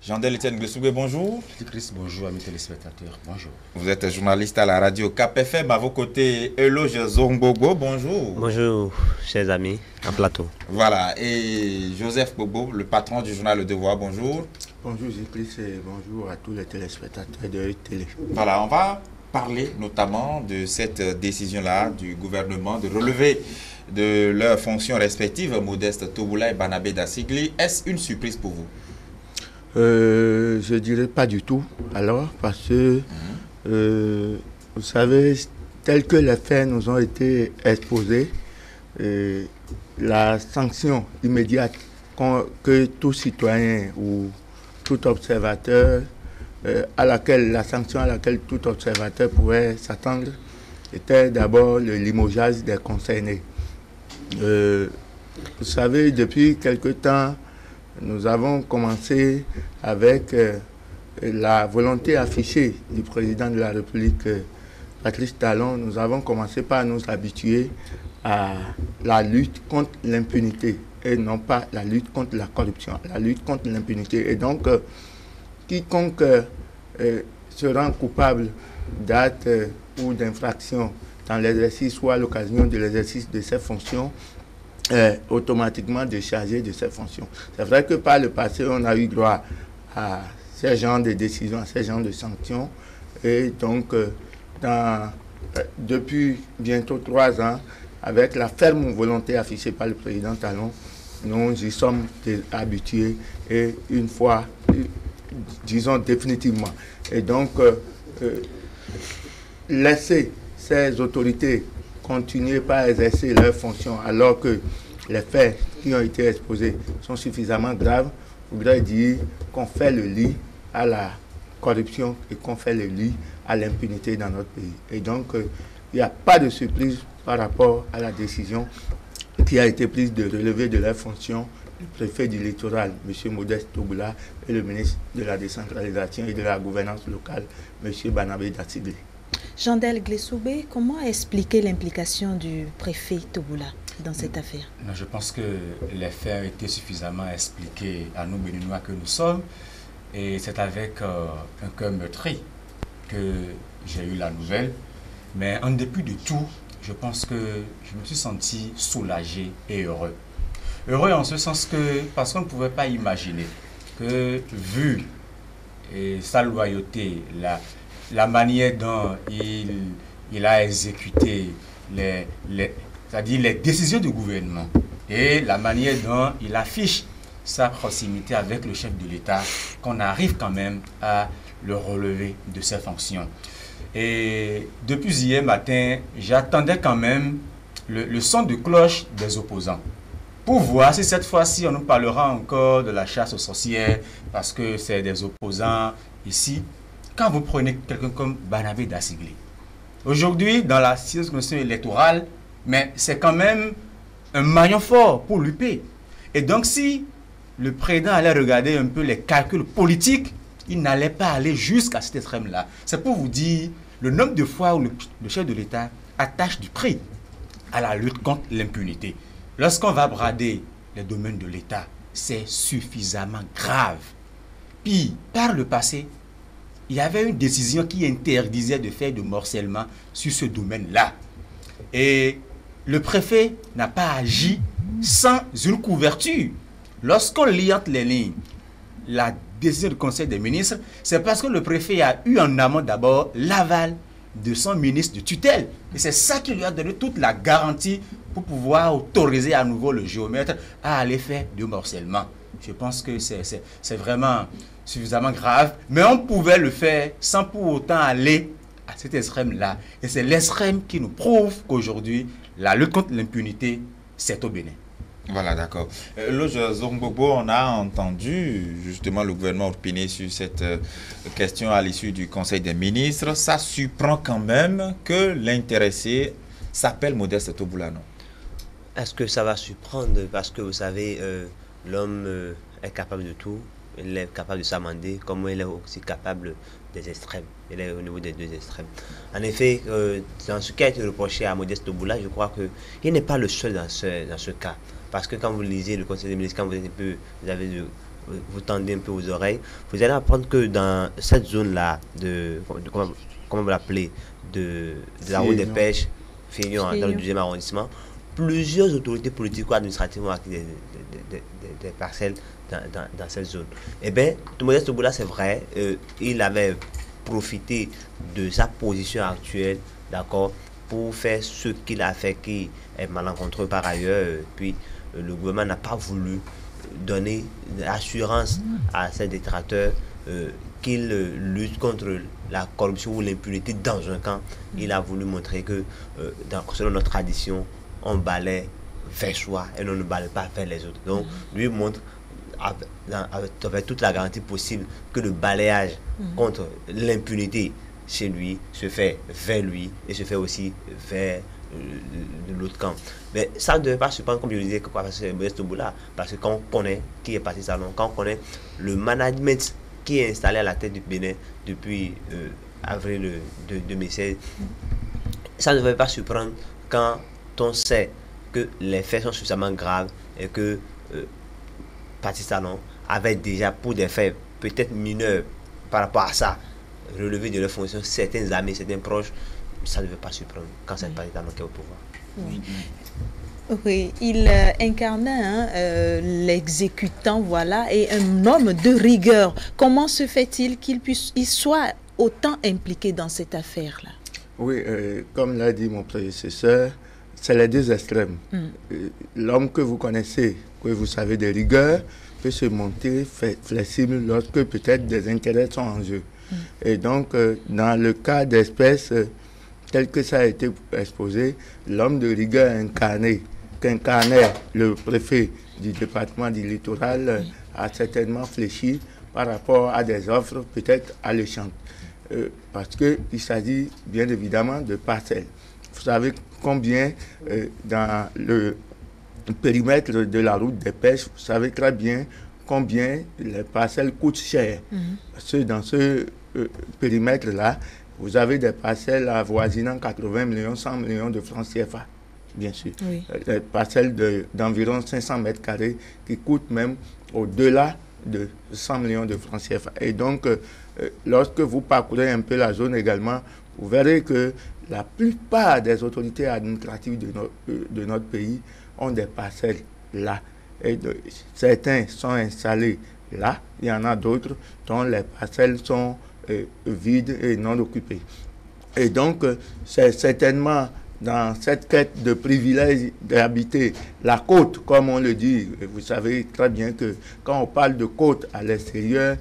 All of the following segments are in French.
Jean-Del Etienne Glessoubé, bonjour. Chris, bonjour, amis téléspectateurs, bonjour. Vous êtes journaliste à la radio Cap FM. À vos côtés, Eloge Zongbogo, bonjour. Bonjour, chers amis, en plateau. Voilà, et Joseph Bobo, le patron du journal Le Devoir, bonjour. Bonjour, Chris, et bonjour à tous les téléspectateurs de télé. Voilà, on va parler notamment de cette décision-là du gouvernement de relever de leurs fonctions respectives Modeste Toboula et Barnabé Dassigli. Est-ce une surprise pour vous? Je dirais pas du tout, alors, parce que, vous savez, tel que les faits nous ont été exposés, la sanction immédiate que tout citoyen ou tout observateur, la sanction à laquelle tout observateur pouvait s'attendre, était d'abord le limogeage des concernés. Vous savez, depuis quelque temps, nous avons commencé avec la volonté affichée du président de la République, Patrice Talon. Nous avons commencé par nous habituer à la lutte contre l'impunité et non pas la lutte contre la corruption, la lutte contre l'impunité. Et donc, quiconque se rend coupable d'actes ou d'infractions dans l'exercice ou à l'occasion de l'exercice de ses fonctions, automatiquement déchargé de ses fonctions. C'est vrai que par le passé, on a eu droit à ces genres de décisions, à ces genres de sanctions. Et donc, depuis bientôt 3 ans, avec la ferme volonté affichée par le président Talon, nous y sommes habitués et une fois, disons définitivement. Et donc, laisser ces autorités continuer par exercer leurs fonctions alors que les faits qui ont été exposés sont suffisamment graves, voudrait dire qu'on fait le lit à la corruption et qu'on fait le lit à l'impunité dans notre pays. Et donc, il n'y a pas de surprise par rapport à la décision qui a été prise de relever de leurs fonctions le préfet du littoral, M. Modeste Toboula, et le ministre de la décentralisation et de la gouvernance locale, M. Barnabé Dassigli. Jean-Del Glessoubé, comment expliquer l'implication du préfet Toboula dans cette affaire? Non, je pense que les faits ont été suffisamment expliqués à nous, Béninois, que nous sommes. Et c'est avec un cœur meurtri que j'ai eu la nouvelle. Mais en dépit de tout, je pense que je me suis senti soulagé et heureux. Heureux en ce sens que, parce qu'on ne pouvait pas imaginer que, vu sa loyauté, la manière dont il a exécuté c'est-à-dire les décisions du gouvernement et la manière dont il affiche sa proximité avec le chef de l'État, qu'on arrive quand même à le relever de ses fonctions. Et depuis hier matin, j'attendais quand même le son de cloche des opposants pour voir si cette fois-ci on nous parlera encore de la chasse aux sorcières parce que c'est des opposants ici. Quand vous prenez quelqu'un comme Barnabé Dassigli, aujourd'hui, dans la circonscription électorale, mais c'est quand même un maillon fort pour l'UP. Et donc, si le président allait regarder un peu les calculs politiques, il n'allait pas aller jusqu'à cet extrême-là. C'est pour vous dire le nombre de fois où le chef de l'État attache du prix à la lutte contre l'impunité. Lorsqu'on va brader les domaines de l'État, c'est suffisamment grave. Puis, par le passé, il y avait une décision qui interdisait de faire de morcellement sur ce domaine-là. Et le préfet n'a pas agi sans une couverture. Lorsqu'on lit entre les lignes la décision du Conseil des ministres, c'est parce que le préfet a eu en amont d'abord l'aval de son ministre de tutelle. Et c'est ça qui lui a donné toute la garantie pour pouvoir autoriser à nouveau le géomètre à aller faire du morcellement. Je pense que c'est vraiment suffisamment grave, mais on pouvait le faire sans pour autant aller à cet extrême-là. Et c'est l'extrême qui nous prouve qu'aujourd'hui, la lutte contre l'impunité, c'est au Bénin. Voilà, d'accord. Loge Zongbobo, on a entendu justement le gouvernement opiner sur cette question à l'issue du Conseil des ministres. Ça surprend quand même que l'intéressé s'appelle Modeste Toboula, non? Est-ce que ça va surprendre? Parce que vous savez, l'homme est capable de tout. Il est capable de s'amender, comme il est aussi capable des extrêmes. Il est au niveau des deux extrêmes. En effet, dans ce qui a été reproché à Modeste Toboula, je crois qu'il n'est pas le seul dans ce cas. Parce que quand vous lisez le Conseil des ministres, quand vous avez vous tendez un peu aux oreilles, vous allez apprendre que dans cette zone-là, comment vous l'appelez, de la route des pêches, Fénion, dans le 2e arrondissement, plusieurs autorités politiques ou administratives ont acquis des parcelles dans cette zone. Eh bien, Modeste Toboula, c'est vrai, il avait profité de sa position actuelle, d'accord, pour faire ce qu'il a fait, qui est malencontreux par ailleurs. Puis le gouvernement n'a pas voulu donner l'assurance à ces détracteurs qu'il lutte contre la corruption ou l'impunité dans un camp. Il a voulu montrer que, selon notre tradition, on balaie vers soi et on ne balaie pas vers les autres. Donc, lui montre avec toute la garantie possible que le balayage contre l'impunité chez lui se fait vers lui et se fait aussi vers de l'autre camp. Mais ça ne devait pas surprendre, comme je le disais, que c'est Modeste Toboula, parce que quand on connaît qui est Patrice Talon, quand on connaît le management qui est installé à la tête du Bénin depuis avril de 2016, ça ne devait pas surprendre quand on sait que les faits sont suffisamment graves et que Patrice Talon avait déjà, pour des faits peut-être mineurs par rapport à ça, relevé de leur fonction certains amis, certains proches. Ça ne devait pas surprendre quand c'est Patrice Talon qui est au pouvoir. Oui, il incarnait l'exécutant, voilà, et un homme de rigueur. Comment se fait-il qu'il soit autant impliqué dans cette affaire-là? Oui, comme l'a dit mon prédécesseur, c'est les deux extrêmes. L'homme que vous connaissez, que vous savez de rigueur, peut se montrer flexible lorsque peut-être des intérêts sont en jeu. Et donc, dans le cas d'espèce, tel que ça a été exposé, l'homme de rigueur qu'incarnait le préfet du département du littoral a certainement fléchi par rapport à des offres peut-être alléchantes. Parce qu'il s'agit bien évidemment de parcelles. Vous savez combien dans le périmètre de la route des pêches, vous savez très bien combien les parcelles coûtent cher. Parce que dans ce périmètre-là, vous avez des parcelles avoisinant 80 millions, 100 millions de francs CFA, bien sûr. Oui. Des parcelles d'environ 500 mètres carrés qui coûtent même au-delà de 100 millions de francs CFA. Et donc, lorsque vous parcourez un peu la zone également, vous verrez que la plupart des autorités administratives de notre pays ont des parcelles là. Et certains sont installés là, il y en a d'autres dont les parcelles sont vides et non occupées. Et donc, c'est certainement dans cette quête de privilège d'habiter la côte, comme on le dit. Vous savez très bien que quand on parle de côte à l'extérieur,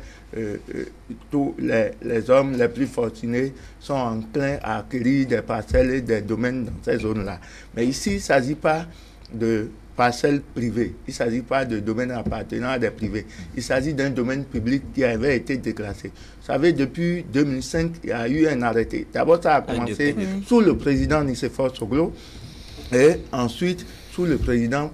tous les hommes les plus fortunés sont enclins à acquérir des parcelles et des domaines dans ces zones-là. Mais ici, il ne s'agit pas de parcelles privées, il ne s'agit pas de domaines appartenant à des privés, il s'agit d'un domaine public qui avait été déclassé. Vous savez, depuis 2005, il y a eu un arrêté. D'abord, ça a commencé sous le président Nicéphore Soglo et ensuite sous le président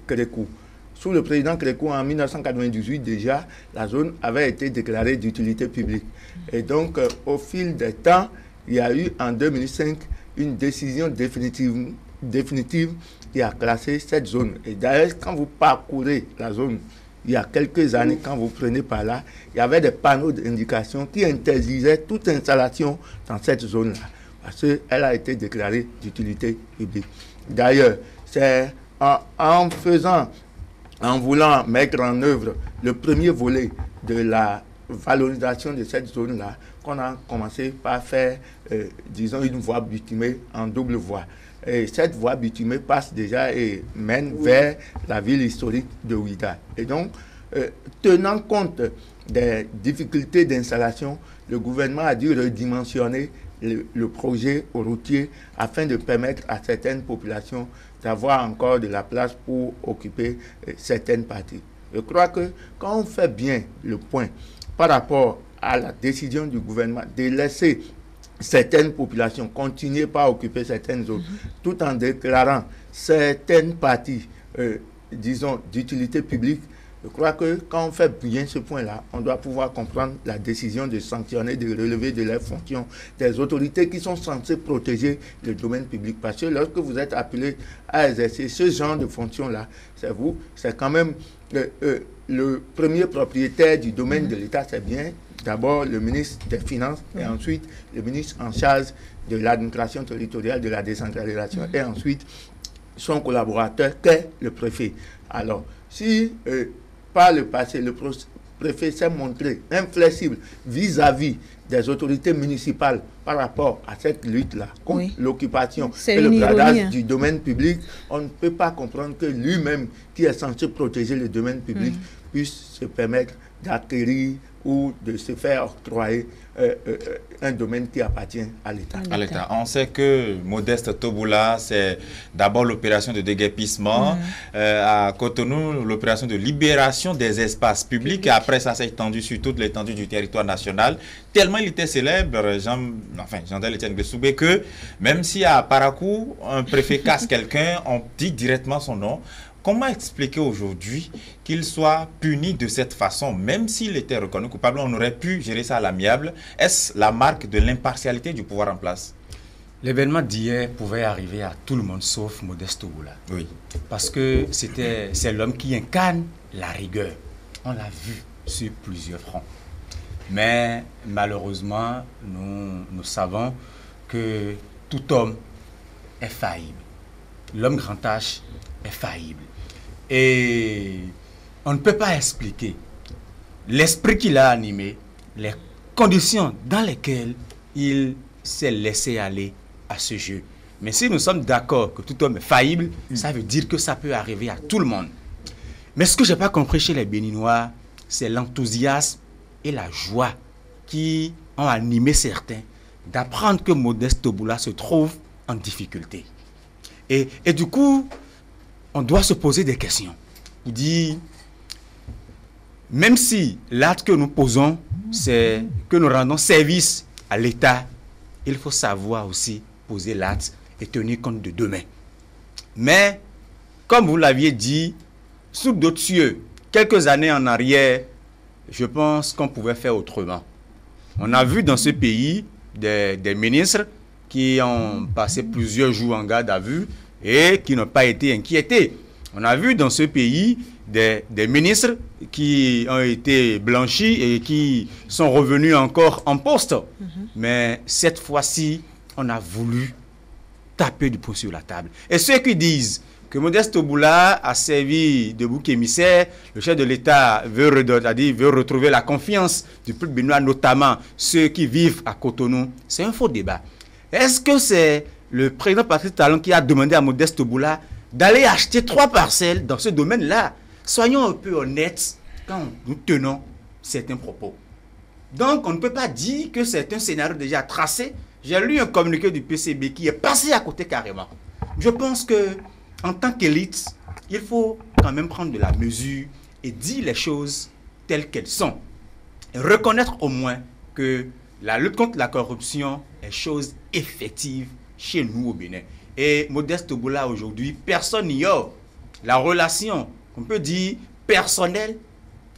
Kérékou. Sous le président Kérékou, en 1998, déjà, la zone avait été déclarée d'utilité publique. Et donc, au fil des temps, il y a eu en 2005 une décision définitive qui a classé cette zone. Et d'ailleurs, quand vous parcourez la zone, il y a quelques années, quand vous prenez par là, il y avait des panneaux d'indication qui interdisaient toute installation dans cette zone-là, parce qu'elle a été déclarée d'utilité publique. D'ailleurs, c'est en voulant mettre en œuvre le premier volet de la valorisation de cette zone-là, qu'on a commencé par faire, disons, une voie bitumée en double voie. Et cette voie bitumée passe déjà et mène vers la ville historique de Ouidah. Et donc, tenant compte des difficultés d'installation, le gouvernement a dû redimensionner le projet routier afin de permettre à certaines populations d'avoir encore de la place pour occuper certaines parties. Je crois que quand on fait bien le point par rapport à la décision du gouvernement de laisser certaines populations continuer par occuper certaines zones, tout en déclarant certaines parties, disons, d'utilité publique, Je crois que quand on fait bien ce point-là, on doit pouvoir comprendre la décision de sanctionner, de relever de leurs fonctions des autorités qui sont censées protéger le domaine public. Parce que lorsque vous êtes appelé à exercer ce genre de fonctions-là, c'est vous, c'est quand même le premier propriétaire du domaine de l'État, c'est bien d'abord le ministre des Finances et ensuite le ministre en charge de l'administration territoriale, de la décentralisation et ensuite son collaborateur qu'est le préfet. Alors, si par le passé, le préfet s'est montré inflexible vis-à-vis des autorités municipales par rapport à cette lutte-là contre l'occupation et le bradage du domaine public, on ne peut pas comprendre que lui-même, qui est censé protéger le domaine public, puisse se permettre d'acquérir ou de se faire octroyer un domaine qui appartient à l'État. On sait que Modeste Tobula, c'est d'abord l'opération de déguerpissement, à Cotonou, l'opération de libération des espaces publics, et après ça s'est étendu sur toute l'étendue du territoire national. Tellement il était célèbre, Jean-Del Etienne Bessoubé, que même si à Parakou, un préfet casse quelqu'un, on dit directement son nom. Comment expliquer aujourd'hui qu'il soit puni de cette façon, même s'il était reconnu coupable, on aurait pu gérer ça à l'amiable? Est-ce la marque de l'impartialité du pouvoir en place? L'événement d'hier pouvait arriver à tout le monde sauf Modeste Tobula. Oui. Parce que c'est l'homme qui incarne la rigueur. On l'a vu sur plusieurs fronts. Mais malheureusement, nous savons que tout homme est faillible. L'homme grand H est faillible. Et on ne peut pas expliquer l'esprit qui l'a animé, les conditions dans lesquelles il s'est laissé aller à ce jeu. Mais si nous sommes d'accord que tout homme est faillible, ça veut dire que ça peut arriver à tout le monde. Mais ce que je n'ai pas compris chez les Béninois, c'est l'enthousiasme et la joie qui ont animé certains d'apprendre que Modeste Tobula se trouve en difficulté. Et du coup, on doit se poser des questions. Il dit, même si l'acte que nous posons, c'est que nous rendons service à l'État, il faut savoir aussi poser l'acte et tenir compte de demain. Mais, comme vous l'aviez dit, sous d'autres cieux, quelques années en arrière, je pense qu'on pouvait faire autrement. On a vu dans ce pays des ministres qui ont passé plusieurs jours en garde à vue et qui n'ont pas été inquiétés. On a vu dans ce pays des ministres qui ont été blanchis et qui sont revenus encore en poste. Mais cette fois-ci, on a voulu taper du poing sur la table. Et ceux qui disent que Modeste Tobula a servi de bouc émissaire, le chef de l'État veut retrouver la confiance du peuple béninois, notamment ceux qui vivent à Cotonou, c'est un faux débat. Est-ce que c'est le président Patrice Talon qui a demandé à Modeste Tobula d'aller acheter 3 parcelles dans ce domaine-là? Soyons un peu honnêtes quand nous tenons certains propos. Donc, on ne peut pas dire que c'est un scénario déjà tracé. J'ai lu un communiqué du PCB qui est passé à côté carrément. Je pense que en tant qu'élite, il faut quand même prendre de la mesure et dire les choses telles qu'elles sont. Et reconnaître au moins que la lutte contre la corruption est chose effective chez nous au Bénin. Et Modeste Tobula aujourd'hui, personne n'ignore la relation, on peut dire personnelle,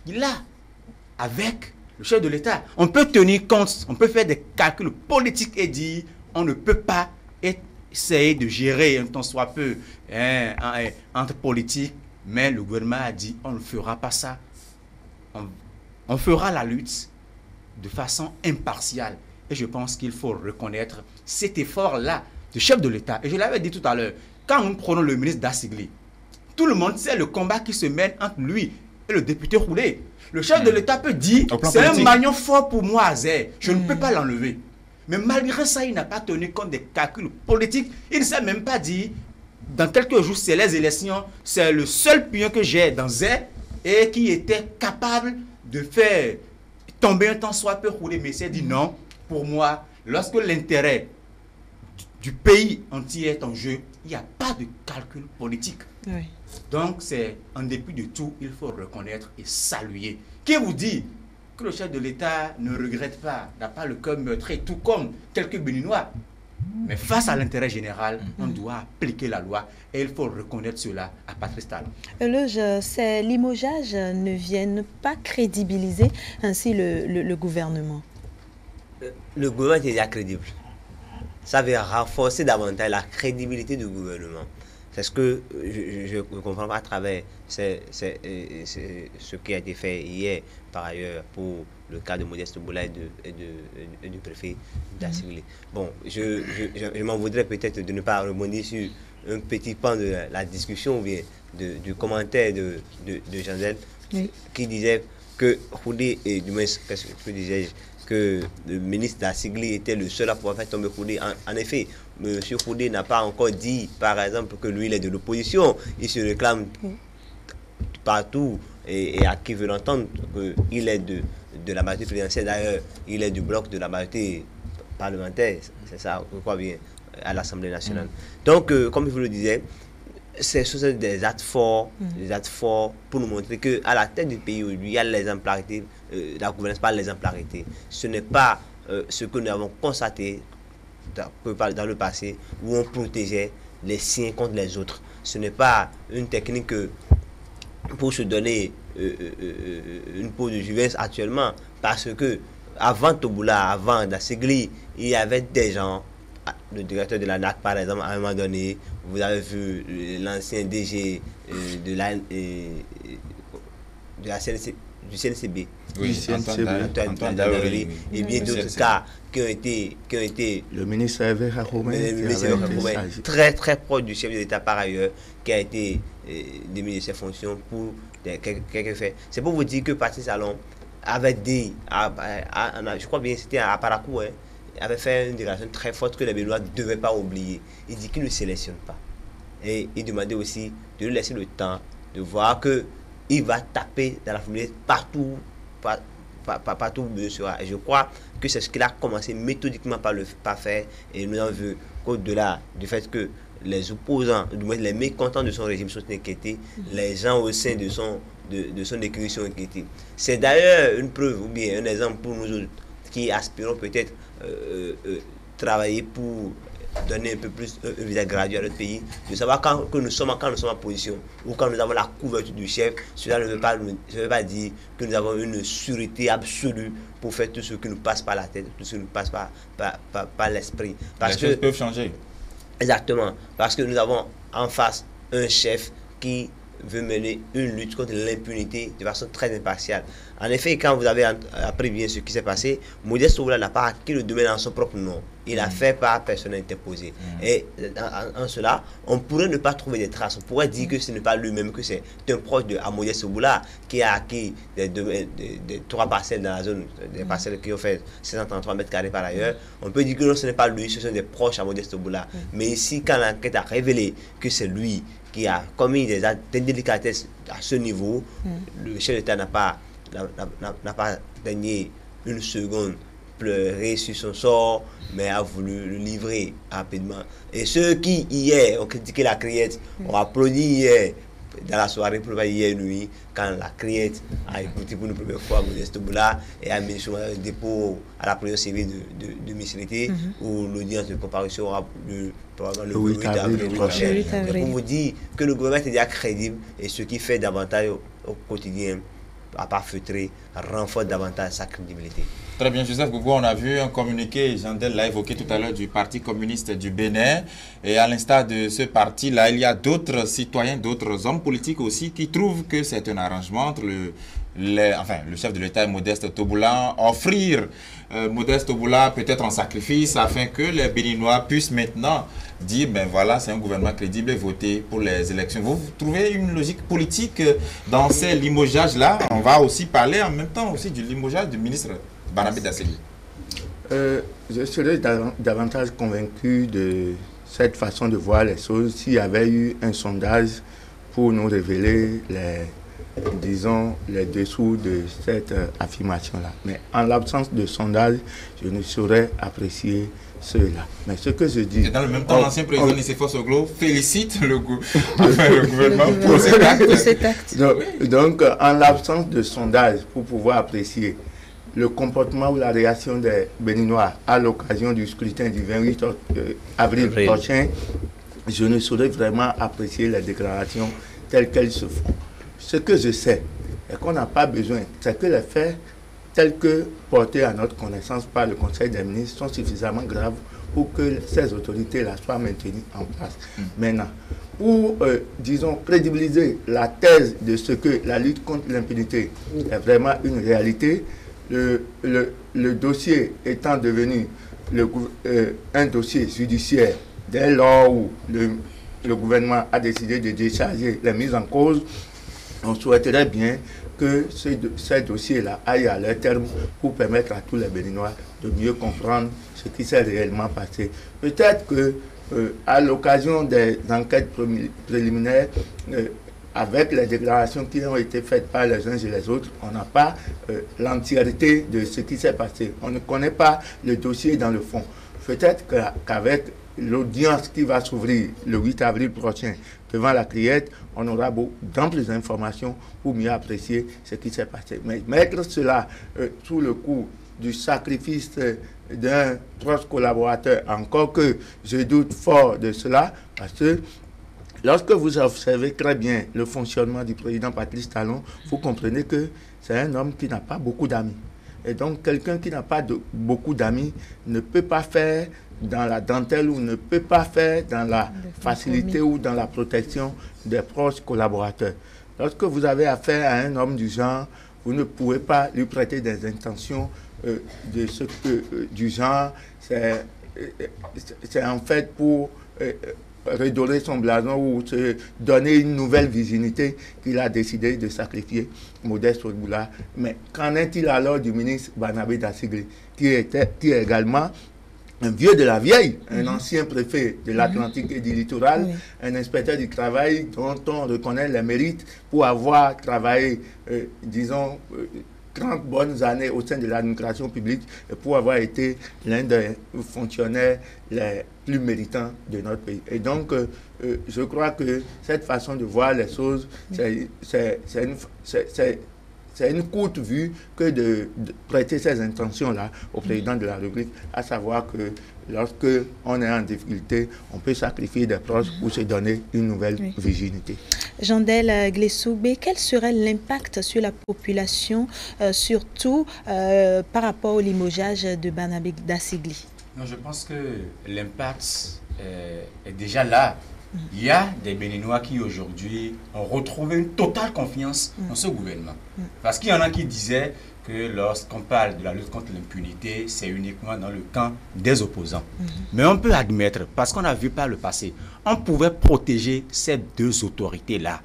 qu'il a avec le chef de l'État. On peut tenir compte, on peut faire des calculs politiques et dire on ne peut pas essayer de gérer un tant soit peu entre politiques, mais le gouvernement a dit on ne fera pas ça. On fera la lutte de façon impartiale. Et je pense qu'il faut reconnaître cet effort-là du chef de l'État. Et je l'avais dit tout à l'heure, quand nous prenons le ministre Dassigli, tout le monde sait le combat qui se mène entre lui et le député Roulé. Le chef de l'État peut dire, c'est un maillon fort pour moi, Azer, je ne peux pas l'enlever. Mais malgré ça, il n'a pas tenu compte des calculs politiques. Il ne s'est même pas dit, dans quelques jours, c'est les élections, c'est le seul pion que j'ai dans Zé et qui était capable de faire tomber un temps soit peu Roulé. Mais il s'est dit non, pour moi, lorsque l'intérêt du pays entier est en jeu, il n'y a pas de calcul politique. Oui. Donc, c'est en dépit de tout, il faut reconnaître et saluer. Qui vous dit que le chef de l'État ne regrette pas, n'a pas le cœur meurtri, tout comme quelques Béninois? Mais face à l'intérêt général, on doit appliquer la loi et il faut reconnaître cela à Patrice Talon. Ces limogeages ne viennent pas crédibiliser ainsi le gouvernement. Le gouvernement est déjà crédible. Ça va renforcer davantage la crédibilité du gouvernement. C'est ce que je comprends pas à travers ce qui a été fait hier, par ailleurs, pour le cas de Modeste Boula et du préfet d'Assigli. Bon, je m'en voudrais peut-être de ne pas rebondir sur un petit pan de la discussion ou bien du commentaire de Jean-Del, qui disait que Houdé, et du moins, que disais-je, que le ministre d'Assigli était le seul à pouvoir faire tomber Houdé. En effet, M. Houdé n'a pas encore dit, par exemple, que lui, il est de l'opposition. Il se réclame partout et à qui veut l'entendre qu'il est de la majorité présidentielle. D'ailleurs, il est du bloc de la majorité parlementaire. C'est ça, je crois bien, à l'Assemblée nationale. Donc, comme je vous le disais, ce sont des actes forts pour nous montrer qu'à la tête du pays, il y a l'exemplarité, la gouvernance par l'exemplarité. Ce n'est pas ce que nous avons constaté dans le passé, où on protégeait les siens contre les autres. Ce n'est pas une technique pour se donner une peau de juvex actuellement, parce que avant Toboula, avant Dassigli, il y avait des gens, le directeur de la NAC par exemple, à un moment donné, vous avez vu l'ancien DG de la CNC, du CNCB, Antoine Daouri, et bien d'autres cas qui ont été le ministre Hervé Roumain, très très proche du chef de l'État par ailleurs, qui a été démis de ses fonctions pour quelques faits. C'est pour vous dire que Patrice Talon avait dit, je crois bien c'était à Paracou, avait fait une déclaration très forte que les Béninois ne devaient pas oublier. Il dit qu'il ne sélectionne pas. Et il demandait aussi de lui laisser le temps de voir qu'il va taper dans la foulée partout où il sera. Et je crois que c'est ce qu'il a commencé méthodiquement par faire. Et nous avons vu qu'au-delà du fait que les opposants, du moins les mécontents de son régime sont inquiétés, les gens au sein de son écurie sont inquiétés. C'est d'ailleurs une preuve ou bien un exemple pour nous autres qui aspirons peut-être travailler pour donner un peu plus un visage gradué à notre pays, de savoir quand nous sommes en position ou quand nous avons la couverture du chef. Cela ne veut pas dire que nous avons une sûreté absolue pour faire tout ce qui nous passe par la tête, tout ce qui nous passe par l'esprit. Les choses peuvent changer. Exactement, parce que nous avons en face un chef qui veut mener une lutte contre l'impunité de façon très impartiale. En effet, quand vous avez appris bien ce qui s'est passé, Modeste Boula n'a pas acquis le domaine en son propre nom. Il a fait par personne interposée. Et en cela, on pourrait ne pas trouver des traces. On pourrait dire que ce n'est pas lui-même, que c'est un proche de Modeste Boula qui a acquis des 3 parcelles dans la zone, des parcelles qui ont fait 633 mètres carrés par ailleurs. On peut dire que non, ce n'est pas lui, ce sont des proches à Modeste Boula. Mais ici, quand l'enquête a révélé que c'est lui qui a commis des délicatesses à ce niveau, le chef d'État n'a pas daigné une seconde pleurer sur son sort, mais a voulu le livrer rapidement. Et ceux qui hier ont critiqué la criette ont applaudi hier dans la soirée, pour hier nuit, quand la criette a écouté pour une première fois Modeste Boula et a mis sur un dépôt à la prison civile de Missilité, où l'audience de comparution aura probablement le 8 avril prochain. C'est pour vous dire que le gouvernement est déjà crédible et ce qui fait davantage au quotidien, à part feutrer, renforce davantage sa crédibilité. Très bien, Joseph Goubou, on a vu un communiqué, Jean-Del l'a évoqué tout à l'heure, du Parti communiste du Bénin. Et à l'instar de ce parti-là, il y a d'autres citoyens, d'autres hommes politiques aussi qui trouvent que c'est un arrangement entre le chef de l'État et Modeste Toboula, offrir Modeste Toboula peut-être en sacrifice afin que les Béninois puissent maintenant dire, ben voilà, c'est un gouvernement crédible et voter pour les élections. Vous trouvez une logique politique dans ces limogeages-là? On va aussi parler en même temps aussi du limogeage du ministre Barnabé Dassigli. Je serais davantage convaincu de cette façon de voir les choses s'il y avait eu un sondage pour nous révéler les dessous de cette affirmation-là. Mais en l'absence de sondage, je ne saurais apprécier cela. Mais ce que je dis... Et dans le même temps, l'ancien président Nicéphore Soglo félicite le gouvernement pour cet acte. Donc, en l'absence de sondage, pour pouvoir apprécier, le comportement ou la réaction des Béninois à l'occasion du scrutin du 28 avril prochain, je ne saurais vraiment apprécier les déclarations telles qu'elles se font. Ce que je sais et qu'on n'a pas besoin, c'est que les faits tels que portés à notre connaissance par le Conseil des ministres sont suffisamment graves pour que ces autorités-là soient maintenues en place. Maintenant, pour, disons, crédibiliser la thèse de ce que la lutte contre l'impunité est vraiment une réalité, le dossier étant devenu un dossier judiciaire dès lors où le gouvernement a décidé de décharger les mises en cause, on souhaiterait bien que ces dossiers-là aillent à leur terme pour permettre à tous les Béninois de mieux comprendre ce qui s'est réellement passé. Peut-être que à l'occasion des enquêtes préliminaires, avec les déclarations qui ont été faites par les uns et les autres, on n'a pas l'entièreté de ce qui s'est passé. On ne connaît pas le dossier dans le fond. Peut-être qu'avec l'audience qui va s'ouvrir le 8 avril prochain devant la Criette, on aura d'amples informations pour mieux apprécier ce qui s'est passé. Mais mettre cela sous le coup du sacrifice d'un proche collaborateur, encore que je doute fort de cela, parce que lorsque vous observez très bien le fonctionnement du président Patrice Talon, vous comprenez que c'est un homme qui n'a pas beaucoup d'amis. Et donc, quelqu'un qui n'a pas beaucoup d'amis ne peut pas faire dans la dentelle ou ne peut pas faire dans la facilité ou dans la protection des proches collaborateurs. Lorsque vous avez affaire à un homme du genre, vous ne pouvez pas lui prêter des intentions du genre. C'est en fait pour redorer son blason ou se donner une nouvelle virginité qu'il a décidé de sacrifier Modeste Oboula. Mais qu'en est-il alors du ministre Barnabé Dassigli, qui est également un vieux de la vieille, un ancien préfet de l'Atlantique et du littoral, un inspecteur du travail dont on reconnaît les mérites pour avoir travaillé, disons, 30 bonnes années au sein de l'administration publique et pour avoir été l'un des fonctionnaires les plus méritants de notre pays. Et donc, je crois que cette façon de voir les choses, c'est une courte vue que de prêter ces intentions-là au président de la République, à savoir que lorsque on est en difficulté, on peut sacrifier des proches pour se donner une nouvelle virginité. Jandel Glessoubé, quel serait l'impact sur la population, surtout par rapport au limogeage de Barnabé Dassigli? Non, je pense que l'impact est déjà là. Il y a des Béninois qui aujourd'hui ont retrouvé une totale confiance dans ce gouvernement. Parce qu'il y en a qui disaient que lorsqu'on parle de la lutte contre l'impunité, c'est uniquement dans le camp des opposants. Mais on peut admettre, parce qu'on a vu par le passé, on pouvait protéger ces deux autorités-là.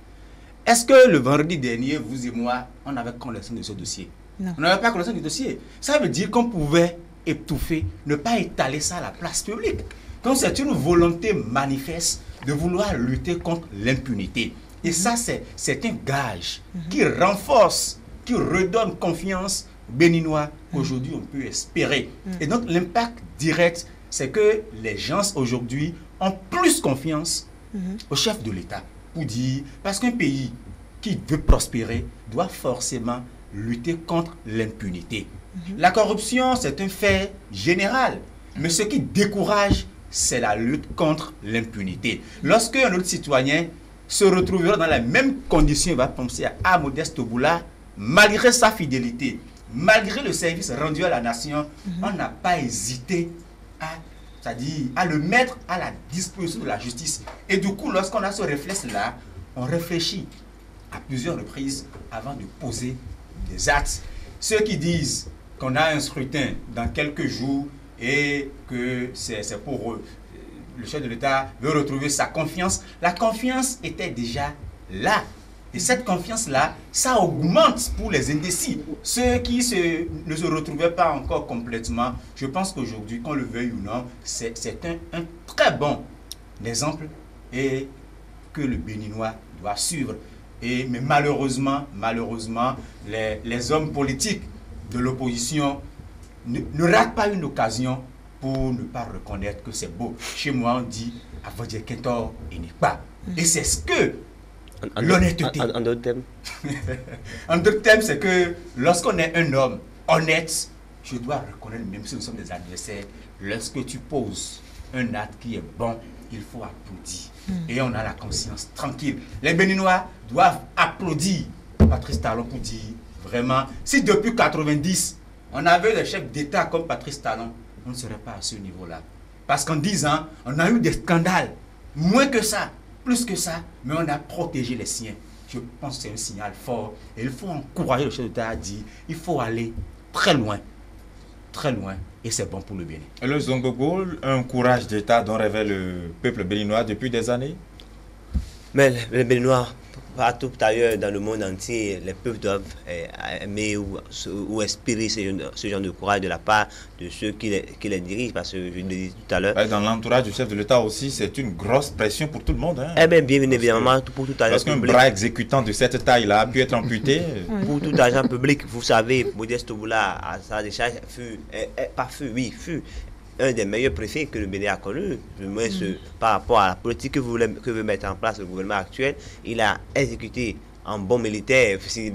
Est-ce que le vendredi dernier, vous et moi, on avait connaissance de ce dossier? Non. On n'avait pas connaissance du dossier. Ça veut dire qu'on pouvait étouffer, ne pas étaler ça à la place publique. Donc c'est une volonté manifeste de vouloir lutter contre l'impunité. Et ça, c'est un gage qui renforce, qui redonne confiance aux Béninois qu'aujourd'hui on peut espérer. Et donc l'impact direct, c'est que les gens aujourd'hui ont plus confiance au chef de l'État. Pour dire, parce qu'un pays qui veut prospérer doit forcément lutter contre l'impunité. La corruption, c'est un fait général. Mais ce qui décourage, c'est la lutte contre l'impunité. Lorsque un autre citoyen se retrouvera dans les mêmes conditions, il va penser à Modeste Oboula, malgré sa fidélité, malgré le service rendu à la nation, on n'a pas hésité à le mettre à la disposition de la justice. Et du coup, lorsqu'on a ce réflexe-là, on réfléchit à plusieurs reprises avant de poser des actes. Ceux qui disent qu'on a un scrutin dans quelques jours et que c'est pour eux, le chef de l'État veut retrouver sa confiance. La confiance était déjà là. Et cette confiance-là, ça augmente pour les indécis. Ceux qui ne se retrouvaient pas encore complètement, je pense qu'aujourd'hui, qu'on le veuille ou non, c'est un très bon exemple et que le Béninois doit suivre. Mais malheureusement, les hommes politiques de l'opposition ne ratent pas une occasion pour ne pas reconnaître que c'est beau. Chez moi, on dit « Avodje Kentor et n'est pas ». Et c'est ce que l'honnêteté. En d'autres termes En d'autres termes, c'est que lorsqu'on est un homme honnête, je dois reconnaître, même si nous sommes des adversaires, lorsque tu poses un acte qui est bon, il faut applaudir. Et on a la conscience tranquille. Les Béninois doivent applaudir Patrice Talon pour dire, vraiment, si depuis 90, on avait des chefs d'État comme Patrice Talon, on ne serait pas à ce niveau-là. Parce qu'en 10 ans, on a eu des scandales. Moins que ça, plus que ça, mais on a protégé les siens. Je pense que c'est un signal fort. Et il faut encourager le chef d'État à dire, il faut aller très loin. Très loin. Et c'est bon pour le Bénin. Le Zongogo, un courage d'État dont rêvait le peuple béninois depuis des années? Mais les Béninois, partout ailleurs dans le monde entier, les peuples doivent aimer ou inspirer ce genre de courage de la part de ceux qui les dirigent. Parce que je le disais tout à l'heure. Dans l'entourage du chef de l'État aussi, c'est une grosse pression pour tout le monde. Hein. Eh bien, bien évidemment, pour tout agent parce qu'un bras exécutant de cette taille-là a pu être amputé. Pour tout agent public, vous savez, Modeste Touboula, à sa décharge, fut un des meilleurs préfets que le Bénin a connu, par rapport à la politique que veut mettre en place le gouvernement actuel. Il a exécuté en bon militaire, s'il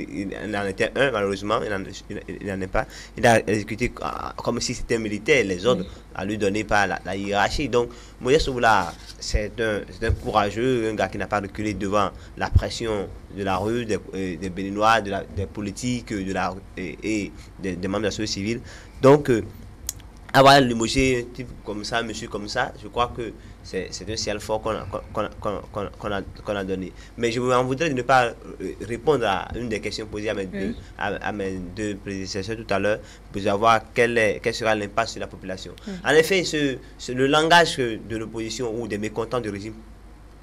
en était un, malheureusement, il n'en est pas. Il a exécuté comme si c'était un militaire, les ordres à lui donner par la hiérarchie. Donc, Modeste Touboula, c'est un courageux, un gars qui n'a pas reculé devant la pression de la rue, des Béninois, des politiques et des membres de la société civile. Donc, avoir limogé un type comme ça, monsieur comme ça, je crois que c'est un ciel fort qu'on a donné. Mais je m'en voudrais de ne pas répondre à une des questions posées à mes deux prédécesseurs tout à l'heure, pour savoir quel sera l'impact sur la population. En effet, le langage de l'opposition ou des mécontents du régime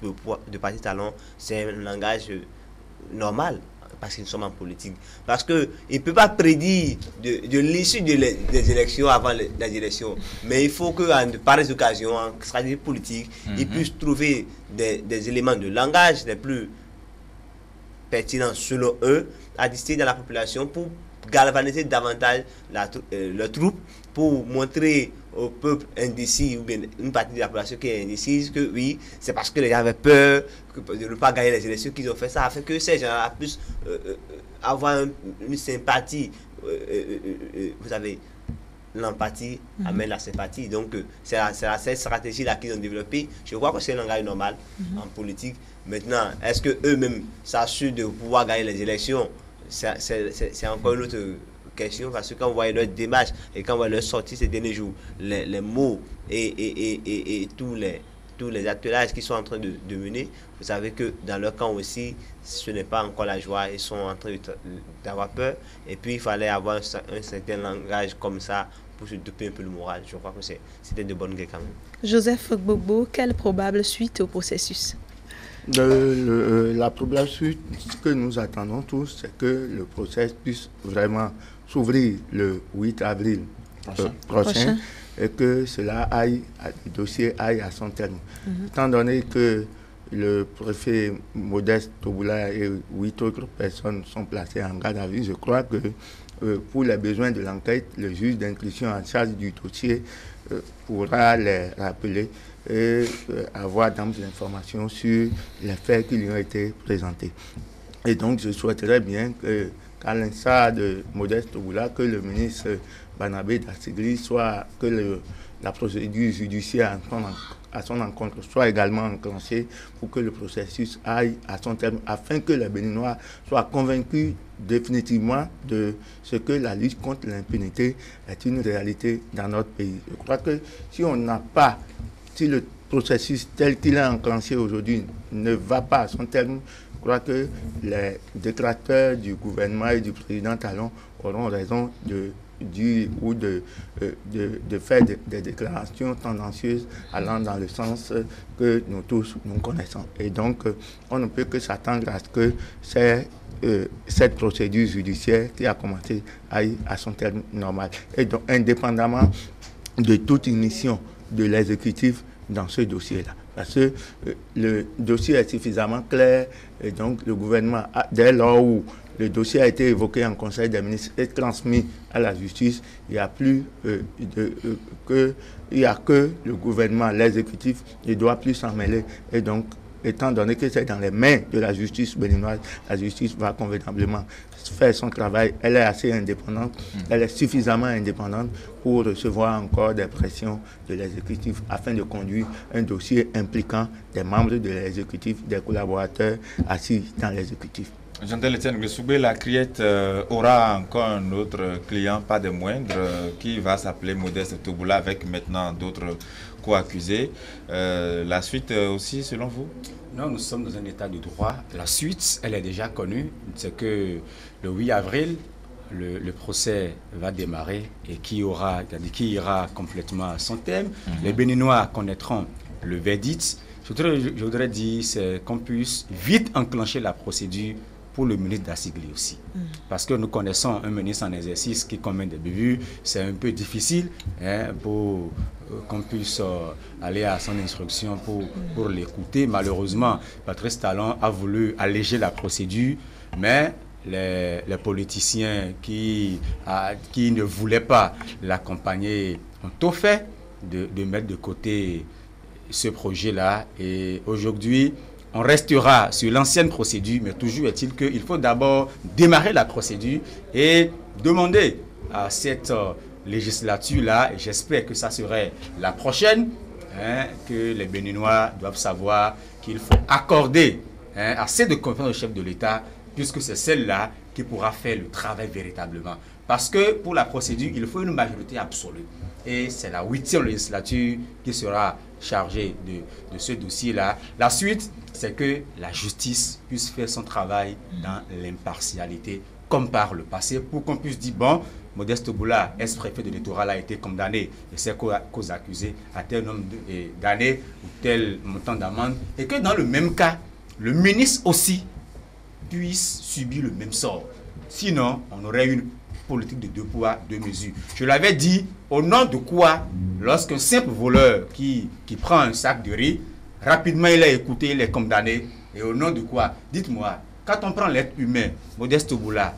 de Patrice Talon, c'est un langage normal. Parce que nous sommes en politique. Parce qu'il ne peut pas prédire de l'issue des élections avant les élections. Mais il faut qu'en de pareilles occasions, en stratégie politique, ils puissent trouver des éléments de langage les plus pertinents selon eux, à distiller dans la population pour galvaniser davantage leurs troupes, pour montrer au peuple indécis ou bien une partie de la population qui est indécise que oui, c'est parce que les gens avaient peur de ne pas gagner les élections qu'ils ont fait ça, afin que ces gens puissent avoir une sympathie. Vous savez, l'empathie amène la sympathie. Donc, c'est cette stratégie-là qu'ils ont développée. Je crois que c'est un langage normal en politique. Maintenant, est-ce qu'eux-mêmes s'assurent de pouvoir gagner les élections? C'est encore une autre question, parce que quand on voit leur démarche et quand on voit leur sortie ces derniers jours, les mots et tous les atelages qu'ils sont en train de mener, vous savez que dans leur camp aussi, ce n'est pas encore la joie, ils sont en train d'avoir peur, et puis il fallait avoir un certain langage comme ça pour se doper un peu le moral. Je crois que c'était de bonne guerre quand même. Joseph Gbogbo, quelle probable suite au processus? La probable suite, ce que nous attendons tous, c'est que le procès puisse vraiment s'ouvrir le 8 avril prochain et que le dossier aille à son terme. Étant donné que le préfet Modeste Touboula et 8 autres personnes sont placées en garde à vue, je crois que pour les besoins de l'enquête, le juge d'instruction en charge du dossier pourra les rappeler et avoir d'amples informations sur les faits qui lui ont été présentés. Et donc, je souhaiterais bien qu'à l'instar de Modeste Touboula, que le ministre Barnabé Dassigri que la procédure judiciaire à son encontre soit également enclenchée pour que le processus aille à son terme, afin que les Béninois soient convaincus définitivement de ce que la lutte contre l'impunité est une réalité dans notre pays. Je crois que si le processus tel qu'il est enclenché aujourd'hui ne va pas à son terme, je crois que les détracteurs du gouvernement et du président Talon auront raison de faire des déclarations tendancieuses allant dans le sens que nous tous nous connaissons. Et donc, on ne peut que s'attendre à ce que cette procédure judiciaire qui a commencé aille à son terme normal. Et donc, indépendamment de toute mission de l'exécutif dans ce dossier-là. Parce que le dossier est suffisamment clair et donc le gouvernement, dès lors où le dossier a été évoqué en Conseil des ministres et transmis à la justice, il n'y a plus que le gouvernement, l'exécutif, ne doit plus s'en mêler. Et donc, étant donné que c'est dans les mains de la justice béninoise, la justice va convenablement faire son travail. Elle est assez indépendante, elle est suffisamment indépendante pour recevoir encore des pressions de l'exécutif afin de conduire un dossier impliquant des membres de l'exécutif, des collaborateurs assis dans l'exécutif. Jean-Etienne Gressoubé, la Criette aura encore un autre client, pas de moindre, qui va s'appeler Modeste Touboula avec maintenant d'autres co-accusés. La suite aussi, selon vous? Non, nous sommes dans un état de droit. La suite, elle est déjà connue. C'est que le 8 avril, le procès va démarrer et qui ira complètement à son thème. Les Béninois connaîtront le verdict. Je voudrais dire qu'on puisse vite enclencher la procédure pour le ministre Dassigli aussi. Parce que nous connaissons un ministre en exercice qui commet des bévues. C'est un peu difficile pour qu'on puisse aller à son instruction pour l'écouter. Malheureusement, Patrice Talon a voulu alléger la procédure, mais les politiciens qui ne voulaient pas l'accompagner ont tout fait de mettre de côté ce projet-là. Et aujourd'hui, on restera sur l'ancienne procédure, mais toujours est-il qu'il faut d'abord démarrer la procédure et demander à cette législature-là, et j'espère que ça serait la prochaine, que les Béninois doivent savoir qu'il faut accorder assez de confiance au chef de l'État, puisque c'est celle-là qui pourra faire le travail véritablement. Parce que pour la procédure, il faut une majorité absolue. Et c'est la 8e législature qui sera chargée de ce dossier-là. La suite, c'est que la justice puisse faire son travail dans l'impartialité, comme par le passé, pour qu'on puisse dire, bon, Modeste Touboula, ex-préfet de littoral, a été condamné et ses causes accusées à tel nombre d'années ou tel montant d'amende, et que dans le même cas, le ministre aussi puisse subir le même sort. Sinon, on aurait une politique de 2 poids, 2 mesures. Je l'avais dit, au nom de quoi, lorsqu'un simple voleur qui prend un sac de riz, rapidement il est écouté, il est condamné, et au nom de quoi? Dites-moi, quand on prend l'être humain, Modeste Touboula,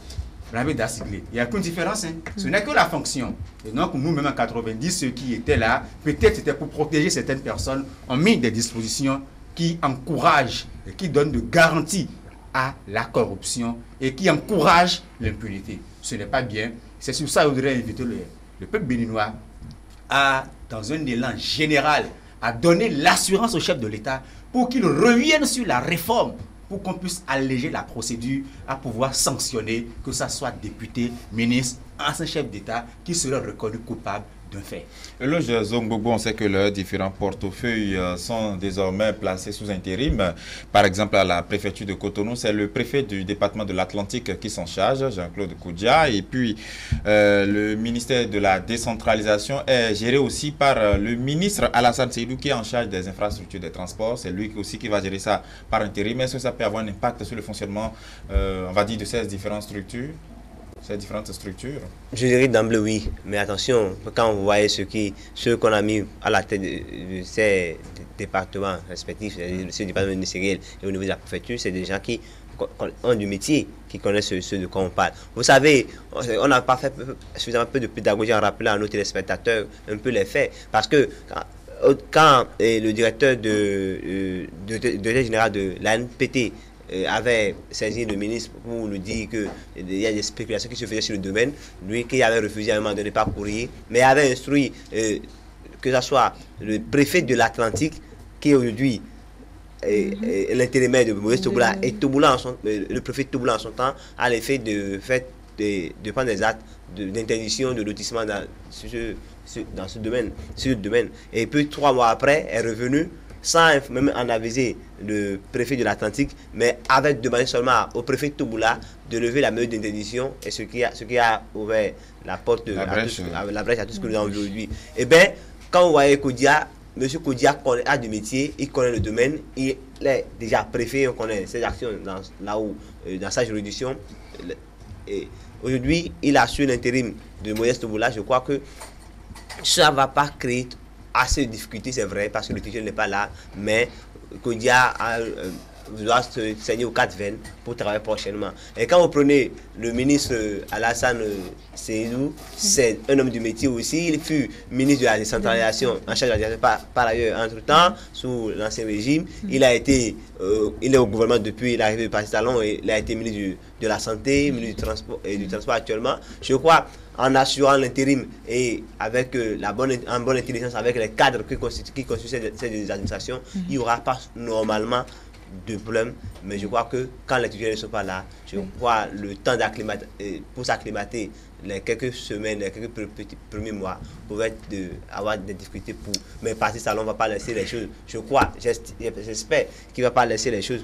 Rabé Dassigli, il n'y a qu'une différence, ce n'est que la fonction. Et donc nous-mêmes en 90, ceux qui étaient là, peut-être c'était pour protéger certaines personnes, ont mis des dispositions qui encouragent et qui donnent de garanties à la corruption et qui encouragent l'impunité. Ce n'est pas bien. C'est sur ça que je voudrais inviter le peuple béninois à, dans un élan général, à donner l'assurance au chef de l'État pour qu'il revienne sur la réforme, pour qu'on puisse alléger la procédure, à pouvoir sanctionner, que ce soit député, ministre, ancien chef d'État, qui serait reconnu coupable d'un fait. Loge Zongbobo, on sait que leurs différents portefeuilles sont désormais placés sous intérim. Par exemple, à la préfecture de Cotonou, c'est le préfet du département de l'Atlantique qui s'en charge, Jean-Claude Koudia. Et puis, le ministère de la décentralisation est géré aussi par le ministre Alassane Seydou, qui est en charge des infrastructures des transports. C'est lui aussi qui va gérer ça par intérim. Est-ce que ça peut avoir un impact sur le fonctionnement, on va dire, de ces différentes structures? Je dirais d'emblée oui, mais attention, quand vous voyez ceux qu'on a mis à la tête de ces départements respectifs, ce département ministériel et au niveau de la préfecture, c'est des gens qui ont du métier, qui connaissent ce de quoi on parle. Vous savez, on n'a pas fait suffisamment peu de pédagogie en rappelant à nos téléspectateurs un peu les faits, parce que quand le directeur de général de l'ANPT avait saisi le ministre pour lui dire qu'il y a des spéculations qui se faisaient sur le domaine, lui qui avait refusé à un moment donné par courrier, mais avait instruit que ce soit le préfet de l'Atlantique qui aujourd'hui est l'intérimaire de Modeste Touboula et le préfet de Touboula en son temps a l'effet de prendre des actes d'interdiction de lotissement dans ce domaine. Et puis 3 mois après est revenu sans même en aviser le préfet de l'Atlantique, mais avec demandé seulement au préfet de Touboula de lever la mesure d'interdiction, et ce qui a ouvert la porte la brèche à tout ce que nous avons vu aujourd'hui. Et bien, quand vous voyez Koudia, M. Koudia a du métier, il connaît le domaine, il est déjà préfet, on connaît ses actions dans sa juridiction. Et aujourd'hui, il assure l'intérim de Modeste Touboula. Je crois que ça ne va pas créer assez de difficultés, c'est vrai, parce que le titulaire n'est pas là, mais Koudia doit se saigner aux 4 veines pour travailler prochainement. Et quand vous prenez le ministre Alassane Seydou, c'est un homme du métier aussi. Il fut ministre de la décentralisation, en charge de la décentralisation par ailleurs, entre-temps, sous l'ancien régime. Il a été, il est au gouvernement depuis l'arrivée de Patrice Talon et il a été ministre de la Santé, ministre du Transport actuellement. Je crois, en assurant l'intérim et avec en bonne intelligence avec les cadres qui constituent ces administrations, il n'y aura pas normalement de problème. Mais je crois que quand les titulaires ne sont pas là, je crois le temps pour s'acclimater, les quelques semaines, les quelques premiers mois, pourraient avoir des difficultés pour. Mais Patrice Talon ne va pas laisser les choses. Je crois, j'espère qu'il ne va pas laisser les choses